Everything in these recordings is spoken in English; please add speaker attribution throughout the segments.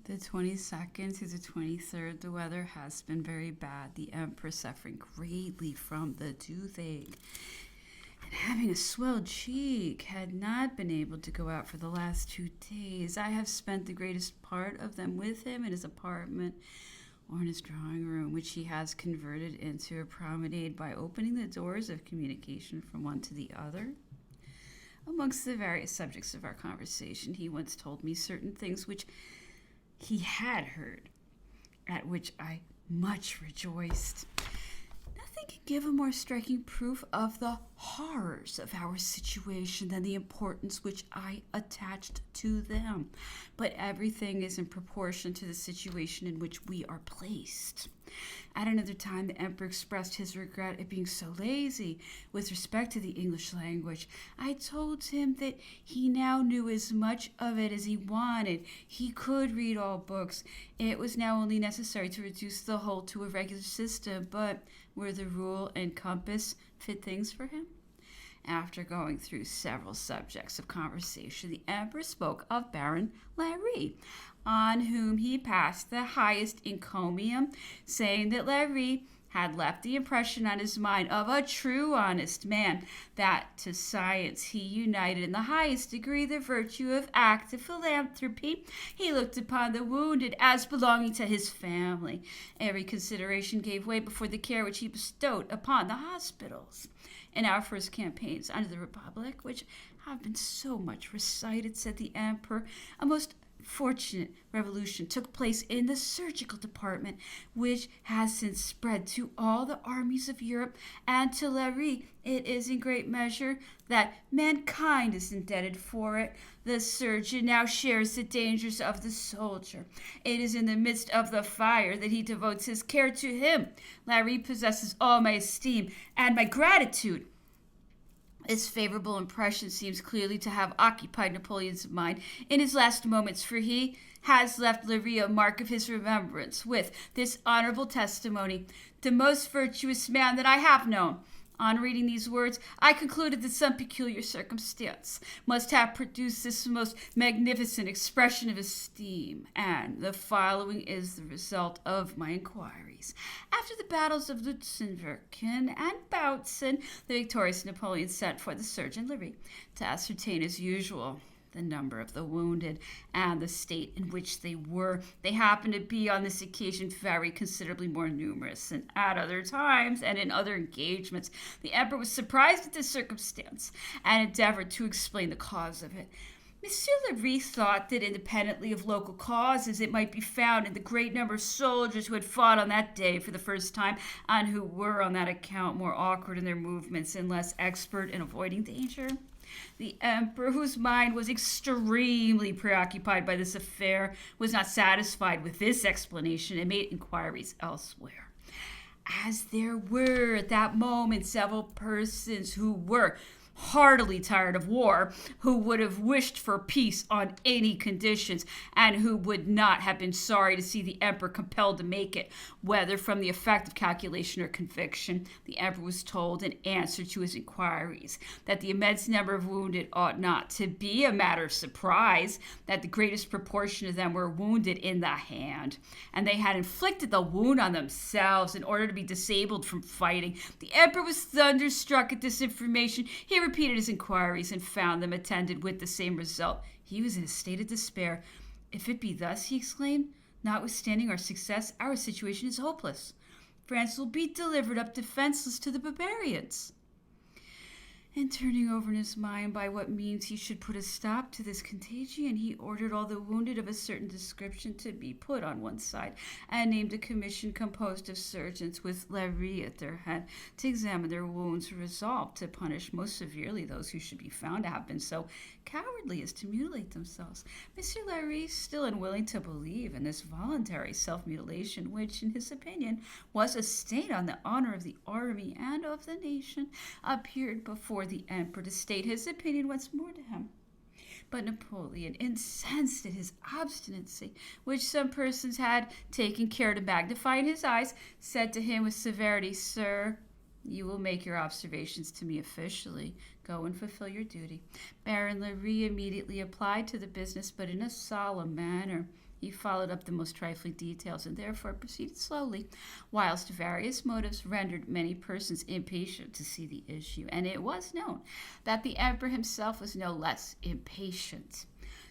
Speaker 1: The 22nd to the 23rd, the weather has been very bad. The Emperor suffering greatly from the toothache and having a swelled cheek, had not been able to go out for the last 2 days. I have spent the greatest part of them with him in his apartment or in his drawing room, which he has converted into a promenade by opening the doors of communication from one to the other. Amongst the various subjects of our conversation, he once told me certain things which he had heard, at which I much rejoiced. Nothing can give a more striking proof of the horrors of our situation than the importance which I attached to them. But everything is in proportion to the situation in which we are placed. At another time, the Emperor expressed his regret at being so lazy with respect to the English language. I told him that he now knew as much of it as he wanted. He could read all books. It was now only necessary to reduce the whole to a regular system, but were the rule and compass fit things for him? After going through several subjects of conversation, the Emperor spoke of Baron.La, on whom he passed the highest encomium, saying that La had left the impression on his mind of a true honest man, that to science he united in the highest degree the virtue of active philanthropy. He looked upon the wounded as belonging to his family. Every consideration gave way before the care which he bestowed upon the hospitals. In our first campaigns under the Republic, which have been so much recited, said the Emperor, a most fortunate revolution took place in the surgical department, which has since spread to all the armies of Europe, and to La. It is in great measure that mankind is indebted for it. The surgeon now shares the dangers of the soldier. It is in the midst of the fire that he devotes his care to him. La. Possesses all my esteem and my gratitude. This favorable impression seems clearly to have occupied Napoleon's mind in his last moments, for he has left La. a mark of his remembrance with this honorable testimony: the most virtuous man that I have known. On reading these words, I concluded that some peculiar circumstance must have produced this most magnificent expression of esteem, and the following is the result of my inquiries. After the battles of Lutzenwürgen and Bautzen, the victorious Napoleon sent for the surgeon La. to ascertain, as usual, the number of the wounded and the state in which they were. They happened to be on this occasion very considerably more numerous than at other times and in other engagements. The Emperor was surprised at this circumstance and endeavored to explain the cause of it. Monsieur Le thought that independently of local causes, it might be found in the great number of soldiers who had fought on that day for the first time, and who were on that account more awkward in their movements and less expert in avoiding danger. The Emperor, whose mind was extremely preoccupied by this affair, was not satisfied with this explanation and made inquiries elsewhere. As there were at that moment several persons who were heartily tired of war, who would have wished for peace on any conditions, and who would not have been sorry to see the Emperor compelled to make it, whether from the effect of calculation or conviction. The Emperor was told, in answer to his inquiries, that the immense number of wounded ought not to be a matter of surprise, that the greatest proportion of them were wounded in the hand, and they had inflicted the wound on themselves in order to be disabled from fighting. The Emperor was thunderstruck at this information. He repeated his inquiries and found them attended with the same result. He was in a state of despair. If it be thus, he exclaimed, notwithstanding our success, our situation is hopeless. France will be delivered up defenseless to the barbarians. And turning over in his mind by what means he should put a stop to this contagion, he ordered all the wounded of a certain description to be put on one side, and named a commission composed of surgeons with La. at their head to examine their wounds, resolved to punish most severely those who should be found to have been so cowardly as to mutilate themselves. Monsieur La. still unwilling to believe in this voluntary self-mutilation, which, in his opinion, was a stain on the honor of the army and of the nation, appeared before the Emperor to state his opinion once more to him. But Napoleon, incensed at his obstinacy, which some persons had taken care to magnify in his eyes, said to him with severity, Sir, you will make your observations to me officially. Go and fulfill your duty. Baron La. immediately applied to the business, but in a solemn manner. He followed up the most trifling details and therefore proceeded slowly, whilst various motives rendered many persons impatient to see the issue, and it was known that the emperor himself was no less impatient.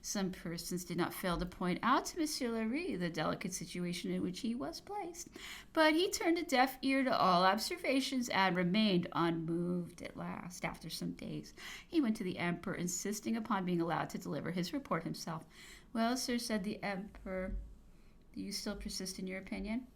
Speaker 1: Some persons did not fail to point out to Monsieur the delicate situation in which he was placed, but he turned a deaf ear to all observations and remained unmoved. At last, after some days, he went to the emperor, insisting upon being allowed to deliver his report himself. "Well, sir," said the emperor, "do you still persist in your opinion?"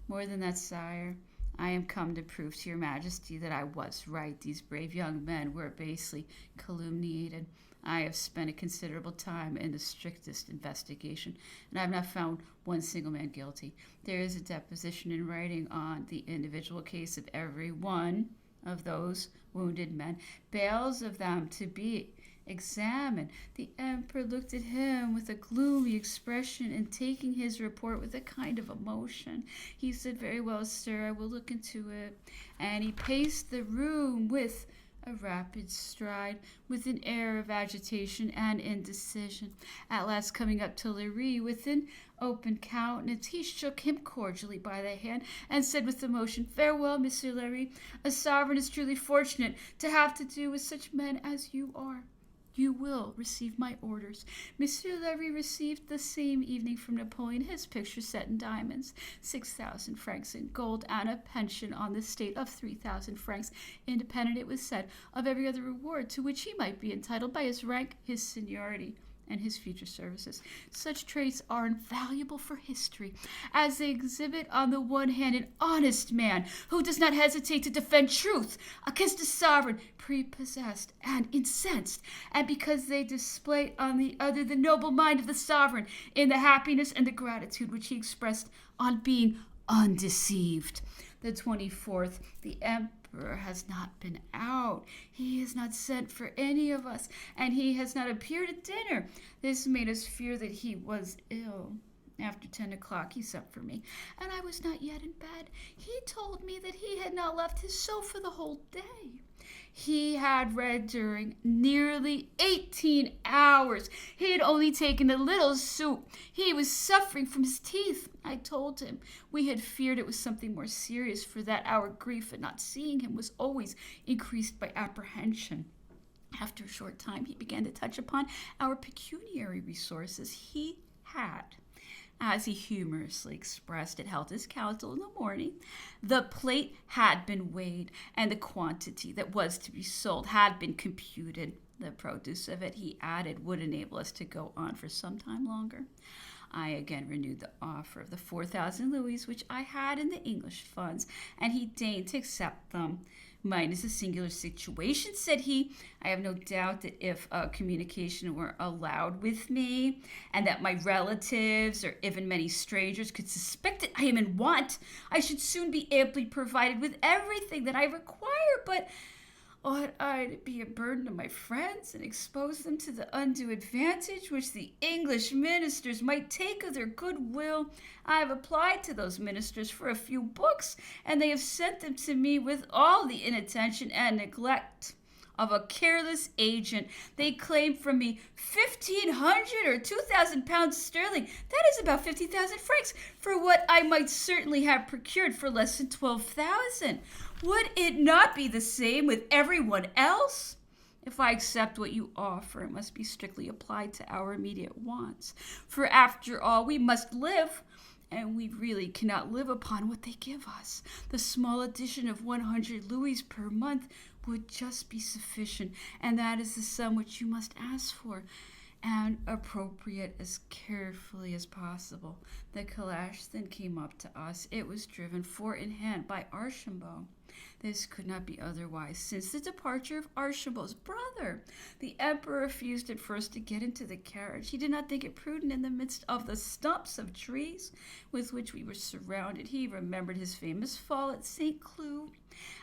Speaker 1: "More than that, sire. I am come to prove to your majesty that I was right. These brave young men were basely calumniated. I have spent a considerable time in the strictest investigation, and I have not found one single man guilty. There is a deposition in writing on the individual case of every one of those wounded men, bales of them to be examined." The emperor looked at him with a gloomy expression, and taking his report with a kind of emotion, he said, "Very well, sir, I will look into it." And he paced the room with a rapid stride, with an air of agitation and indecision. At last, coming up to Lery with an open countenance, he shook him cordially by the hand and said with emotion, "Farewell, Monsieur Lery. A sovereign is truly fortunate to have to do with such men as you are. You will receive my orders." Monsieur Lery received the same evening from Napoleon his picture set in diamonds, 6,000 francs in gold, and a pension on the state of 3,000 francs, independent, it was said, of every other reward to which he might be entitled by his rank, his seniority, and his future services. Such traits are invaluable for history, as they exhibit on the one hand an honest man who does not hesitate to defend truth against a sovereign prepossessed and incensed, and because they display on the other the noble mind of the sovereign in the happiness and the gratitude which he expressed on being undeceived. The 24th, the emperor has not been out. He has not sent for any of us, and he has not appeared at dinner. This made us fear that he was ill. After 10 o'clock, he sent for me, and I was not yet in bed. He told me that he had not left his sofa the whole day. He had read during nearly 18 hours. He had only taken a little soup. He was suffering from his teeth. I told him we had feared it was something more serious, for that our grief at not seeing him was always increased by apprehension. After a short time, he began to touch upon our pecuniary resources. He had, as he humorously expressed it, held his council in the morning. The plate had been weighed, and the quantity that was to be sold had been computed. The produce of it, he added, would enable us to go on for some time longer. I again renewed the offer of the 4,000 louis which I had in the English funds, and he deigned to accept them. "Mine is a singular situation," said he. "I have no doubt that if a communication were allowed with me, and that my relatives, or even many strangers, could suspect that I am in want, I should soon be amply provided with everything that I require. But ought I to be a burden to my friends and expose them to the undue advantage which the English ministers might take of their goodwill? I have applied to those ministers for a few books, and they have sent them to me with all the inattention and neglect of a careless agent. They claim from me 1,500 or 2,000 pounds sterling. That is about 50,000 francs, for what I might certainly have procured for less than 12,000. Would it not be the same with everyone else? If I accept what you offer, it must be strictly applied to our immediate wants. For after all, we must live, and we really cannot live upon what they give us. The small addition of 100 louis per month would just be sufficient, and that is the sum which you must ask for, and appropriate as carefully as possible." The calash then came up to us. It was driven 4 in hand by Archambault. This could not be otherwise, since the departure of Archambault's brother. The emperor refused at first to get into the carriage. He did not think it prudent in the midst of the stumps of trees with which we were surrounded. He remembered his famous fall at St. Cloud,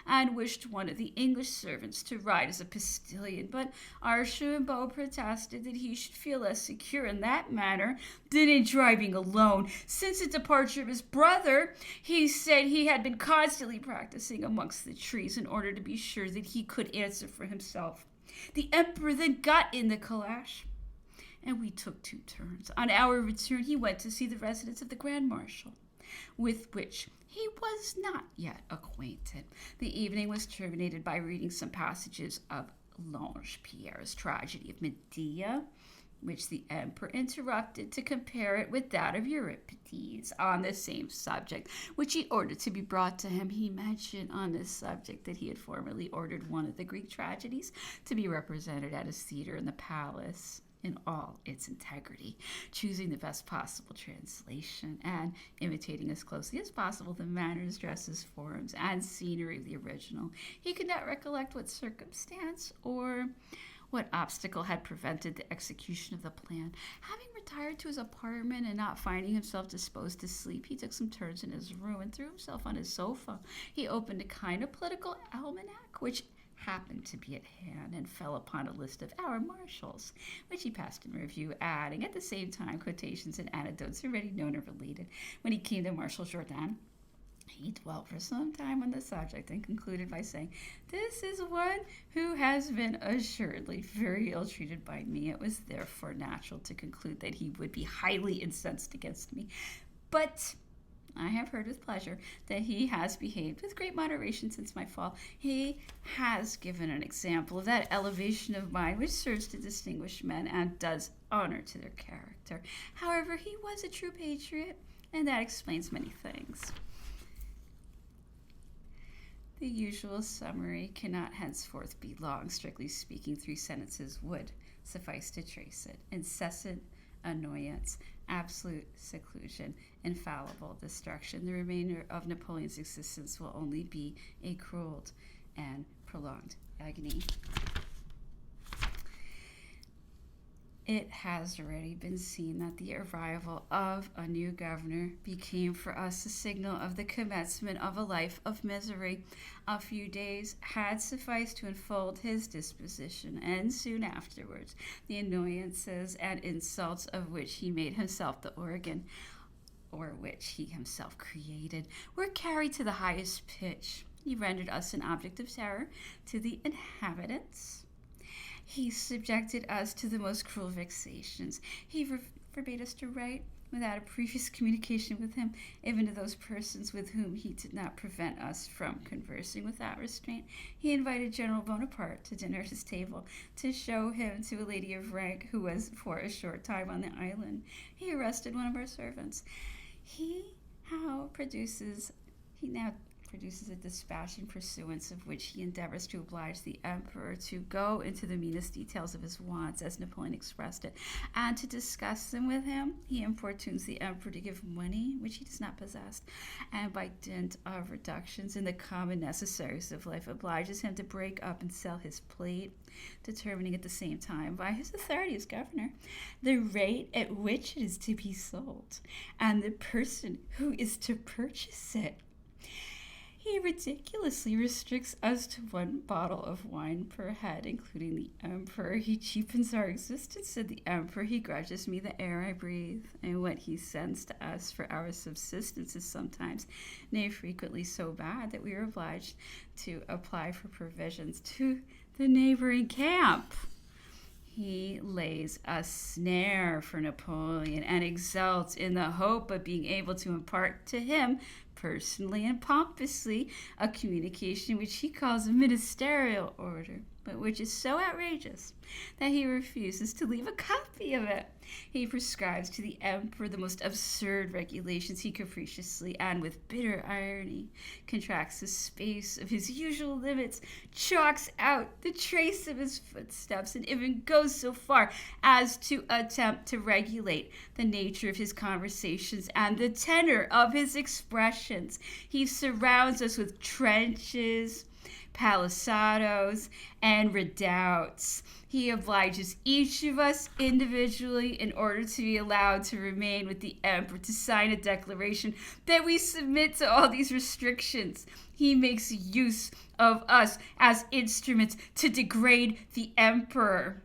Speaker 1: and wished one of the English servants to ride as a postilion, but Archambault protested that he should feel less secure in that manner than in driving alone. Since the departure of his brother, he said he had been constantly practicing amongst the trees in order to be sure that he could answer for himself. The emperor then got in the calash, and we took 2 turns. On our return, he went to see the residence of the Grand Marshal, with which he was not yet acquainted. The evening was terminated by reading some passages of Langepierre's tragedy of Medea, which the emperor interrupted to compare it with that of Euripides on the same subject, which he ordered to be brought to him. He mentioned on this subject that he had formerly ordered one of the Greek tragedies to be represented at his theater in the palace in all its integrity, choosing the best possible translation and imitating as closely as possible the manners, dresses, forms, and scenery of the original. He could not recollect what circumstance or what obstacle had prevented the execution of the plan. Having retired to his apartment and not finding himself disposed to sleep, he took some turns in his room and threw himself on his sofa. He opened a kind of political almanac, which happened to be at hand, and fell upon a list of our marshals, which he passed in review, adding at the same time quotations and anecdotes already known or related. When he came to Marshal Jourdan, he dwelt for some time on the subject and concluded by saying, "This is one who has been assuredly very ill treated by me. It was therefore natural to conclude that he would be highly incensed against me. But I have heard with pleasure that he has behaved with great moderation since my fall. He has given an example of that elevation of mind which serves to distinguish men and does honor to their character. However, he was a true patriot, and that explains many things." The usual summary cannot henceforth be long. Strictly speaking, 3 sentences would suffice to trace it. Incessant annoyance, absolute seclusion, infallible destruction. The remainder of Napoleon's existence will only be a cruel and prolonged agony. It has already been seen that the arrival of a new governor became for us a signal of the commencement of a life of misery. A few days had sufficed to unfold his disposition, and soon afterwards the annoyances and insults of which he made himself the organ, or which he himself created, were carried to the highest pitch. He rendered us an object of terror to the inhabitants. He subjected us to the most cruel vexations. He forbade us to write without a previous communication with him, even to those persons with whom he did not prevent us from conversing without restraint. He invited General Bonaparte to dinner at his table, to show him to a lady of rank who was for a short time on the island. He arrested one of our servants. He now produces a dispatch in pursuance of which he endeavors to oblige the emperor to go into the meanest details of his wants, as Napoleon expressed it, and to discuss them with him. He importunes the emperor to give money, which he does not possess, and by dint of reductions in the common necessaries of life obliges him to break up and sell his plate, determining at the same time, by his authority as governor, the rate at which it is to be sold, and the person who is to purchase it. He ridiculously restricts us to 1 bottle of wine per head, including the emperor. He cheapens our existence, said the emperor. He grudges me the air I breathe, and what he sends to us for our subsistence is sometimes, nay, frequently so bad that we are obliged to apply for provisions to the neighboring camp. He lays a snare for Napoleon and exults in the hope of being able to impart to him, personally and pompously, a communication which he calls a ministerial order, but which is so outrageous that he refuses to leave a copy of it. He prescribes to the emperor the most absurd regulations. He capriciously and with bitter irony contracts the space of his usual limits, chalks out the trace of his footsteps, and even goes so far as to attempt to regulate the nature of his conversations and the tenor of his expressions. He surrounds us with trenches, palisados, and redoubts. He obliges each of us individually in order to be allowed to remain with the emperor, to sign a declaration that we submit to all these restrictions. He makes use of us as instruments to degrade the emperor.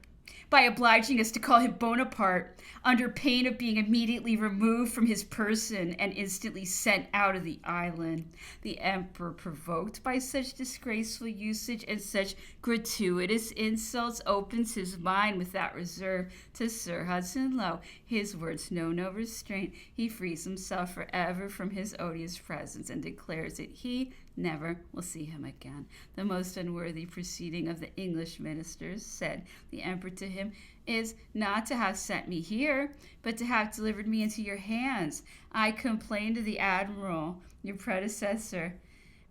Speaker 1: by obliging us to call him Bonaparte, under pain of being immediately removed from his person and instantly sent out of the island. The emperor, provoked by such disgraceful usage and such gratuitous insults, opens his mind without reserve to Sir Hudson-Lowe. His words know no restraint. He frees himself forever from his odious presence and declares that he never will see him again. The most unworthy proceeding of the English ministers, said the emperor to him, is not to have sent me here, but to have delivered me into your hands. I complained to the admiral, your predecessor,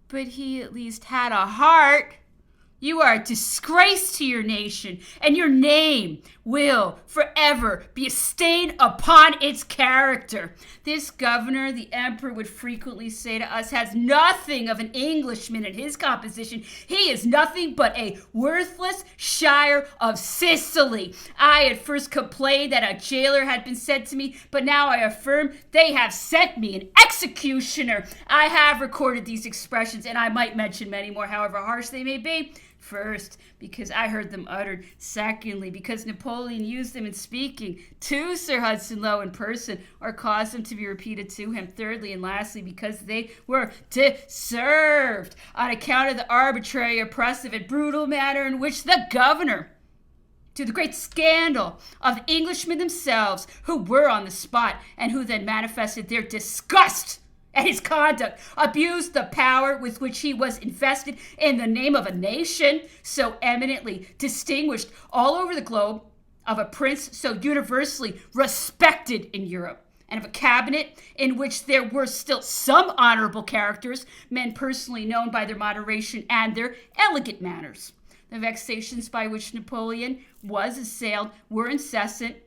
Speaker 1: but he at least had a heart. You are a disgrace to your nation, and your name will forever be a stain upon its character. This governor, the emperor would frequently say to us, has nothing of an Englishman in his composition. He is nothing but a worthless shire of Sicily. I at first complained that a jailer had been sent to me, but now I affirm they have sent me an executioner. I have recorded these expressions, and I might mention many more, however harsh they may be. First, because I heard them uttered. Secondly, because Napoleon used them in speaking to Sir Hudson-Lowe in person, or caused them to be repeated to him. Thirdly, and lastly, because they were deserved on account of the arbitrary, oppressive, and brutal manner in which the governor, to the great scandal of the Englishmen themselves, who were on the spot, and who then manifested their disgust at his conduct, abused the power with which he was invested in the name of a nation so eminently distinguished all over the globe, of a prince so universally respected in Europe, and of a cabinet in which there were still some honorable characters, men personally known by their moderation and their elegant manners. The vexations by which Napoleon was assailed were incessant.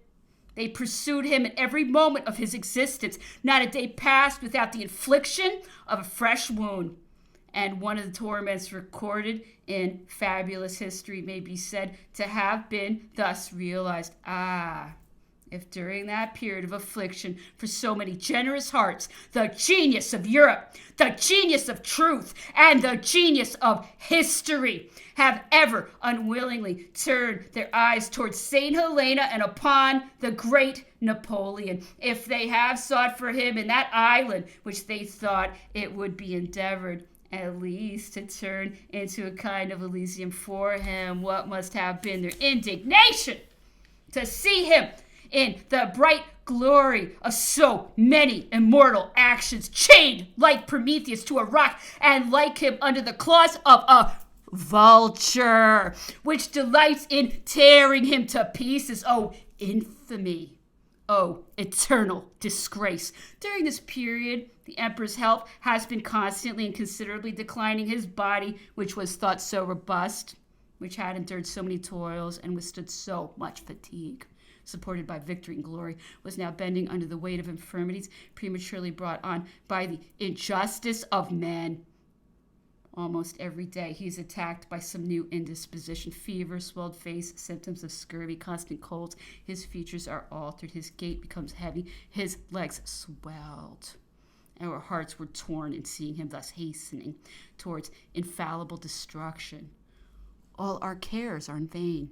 Speaker 1: They pursued him in every moment of his existence. Not a day passed without the infliction of a fresh wound. And one of the torments recorded in fabulous history may be said to have been thus realized. If during that period of affliction for so many generous hearts, the genius of Europe, the genius of truth, and the genius of history have ever unwillingly turned their eyes towards St. Helena and upon the great Napoleon, if they have sought for him in that island which they thought it would be endeavored at least to turn into a kind of Elysium for him, what must have been their indignation to see him in the bright glory of so many immortal actions, chained like Prometheus to a rock, and like him under the claws of a vulture, which delights in tearing him to pieces. Oh, infamy! Oh, eternal disgrace! During this period, the emperor's health has been constantly and considerably declining. His body, which was thought so robust, which had endured so many toils and withstood so much fatigue, supported by victory and glory, was now bending under the weight of infirmities prematurely brought on by the injustice of men. Almost every day he is attacked by some new indisposition: fever, swelled face, symptoms of scurvy, constant colds. His features are altered, his gait becomes heavy, his legs swelled. Our hearts were torn in seeing him thus hastening towards infallible destruction. All our cares are in vain.